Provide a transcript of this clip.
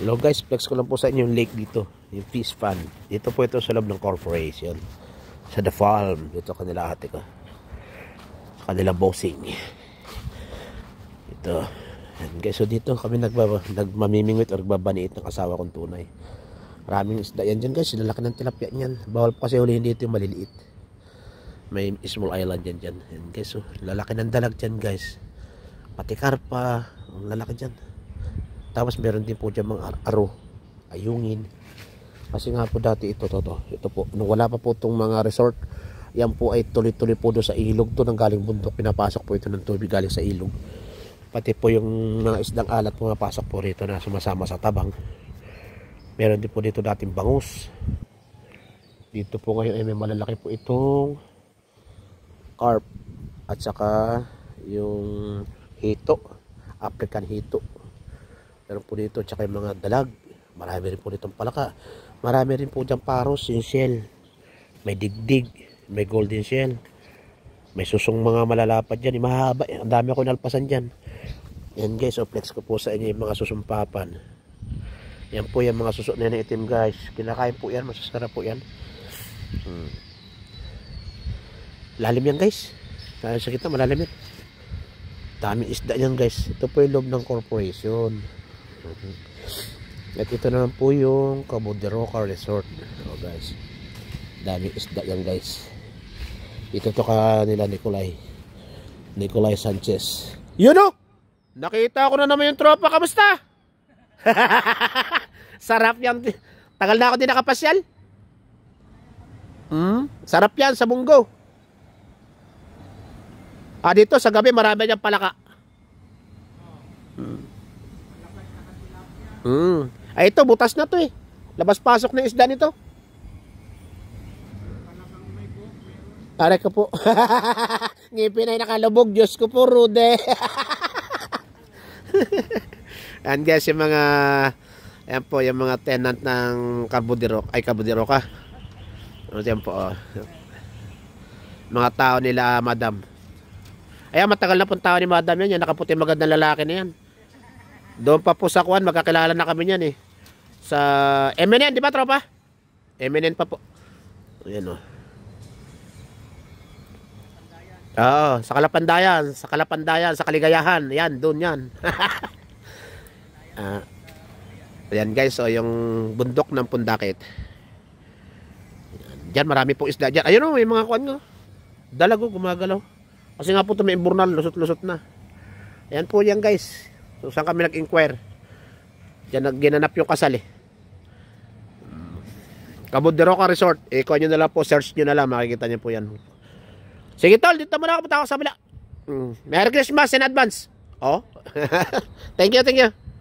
Hello guys, flex ko lang po sa inyo yung lake dito, yung fish pond. Dito po ito sa loob ng corporation. Sa The Farm, dito kanila ate ko. Kanila bossing. Ito. And guys, so dito kami nagmamimingwit o nagbabaniit ng asawa kong tunay. Maraming isda yan dyan guys, lalaki ng tilapia yan. Bawal po kasi hulihin dito yung maliliit. May small island yan dyan. And guys, so lalaki ng dalag dyan guys. Pati karpa, ang lalaki dyan. Tapos meron din po dyan mga aro, ayungin. Kasi nga po dati ito po, nung wala pa po itong mga resort, yan po ay tuloy-tuloy po doon sa ilog to, nang galing bundok, pinapasok po ito ng tubig galing sa ilog. Pati po yung mga isdang alat pumapasok po rito na sumasama sa tabang. Meron din po dito dating bangus. Dito po ngayon ay may malalaki po itong carp at saka yung hito, African hito. Meron po dito tsaka yung mga dalag. Marami rin po ditong palaka. Marami rin po dyan paros, yung shell. May digdig, may golden shell. May susong mga malalapad dyan, yung mahaba. Ang dami ako nalpasan dyan. Yan guys, so flex ko po sa inyo yung mga susumpapan. Yan po yung mga susok na itim guys. Kinakain po yan, masasarap po yan. Lalim yan guys. Sa kita malalim yan. Daming isda yan guys. Ito po yung loob ng corporation. At ito naman po yung Cabo de Roca Resort. Oh guys, daming isda yan guys. Ito to ka nila Nicolay Sanchez. Yun o! Nakita ko na naman yung tropa. Kamusta? Sarap yan. Tagal na ako din nakapasyal. Sarap yan sa Bungo. Dito sa gabi marami niyang palaka. Ay ito, butas na to eh. Labas-pasok na isda nito. Aray ko po. Ngipin ay nakalubog. Diyos ko po, Rude. And guys, yung mga ayan po, yung mga tenant ng Cabo de Roca. Ayan po, oh. Mga tao nila, madam. Ayan, matagal na pong tao ni madam yan. Yan, nakaputi magandang lalaki na yan. Doon pa po sa Kuan, magkakilala na kami niyan eh. Sa Eminent, di ba tropa? Eminent pa po. Ayan o. Oo, sa Kalapandayan, sa Kaligayahan. Ayan, doon yan. Ayan guys, so yung bundok ng Pundakit. Diyan, marami pong isda dyan. Ayun o, may mga Kuan nga. Dalago, gumagalaw. Kasi nga po ito may imburnal, lusot-lusot na. Ayan po yan guys. So, saan kami nag-inquire? Diyan ginanap yung kasal eh. Cabo de Roca Resort. Ikuha nyo na lang po. Search nyo na lang. Makikita nyo po yan. Sige tol, dito muna ako. Punta ako sa bila. Merry Christmas in advance. Oh. Thank you.